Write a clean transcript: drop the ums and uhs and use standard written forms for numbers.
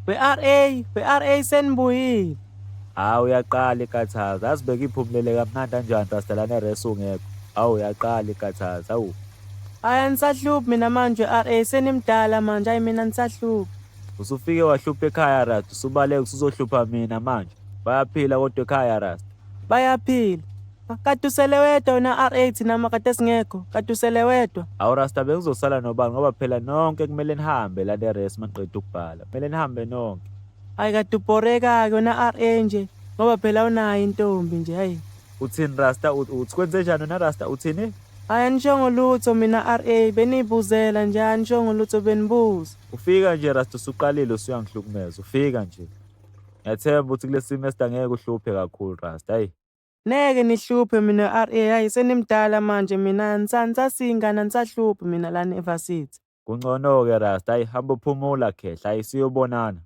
we-RA senibuyile. Hawu uyaqala ikathaza, yazi bekiphumelele kamnandi kanjani Rasta lana eRes ungekho. Hawu uyaqala ikathaza, hawu. Hhayi anisahluphi mina manje we-RA senimdala manje, hhayi mina anisahluphi. Usufike wahlupha ekhaya Rasta, usubaleka usuzohlupha mina manje. Bayaphila kodwa ekhaya Rasta. Bayaphila. Kade usele wedwa wena RA thina makade singekho, kade usele wedwa. Hawu Rasta bengizosala nobani ngoba phela nonke kumele nihambe lana eRes maniqeda ukubhala. Kumele nihambe nonke. Hhayi kade ubhoreka-ke wena RA nje, ngoba phela unayo intombi nje, hhayi. Uthini Rasta, uthi kwenze njani wena Rasta, uthini? Hhayi anishongo lutho mina RA, beniy'buzela nje, anishongo lutho benibuza. Ufika nje Rasta usuqalile usuyangihlukumeza, ufika nje. Ngiyathemba ukuthi kule semester ngeke uhluphe kakhulu Rasta, hayi. Neke nihluphe mina RA, hhayi senimdala manje mina anisasiyingane anisahluphi mina lana e-varsity. Kungcono-ke Rasta, hayi hamba uphumula khehla, hayi siyobonana.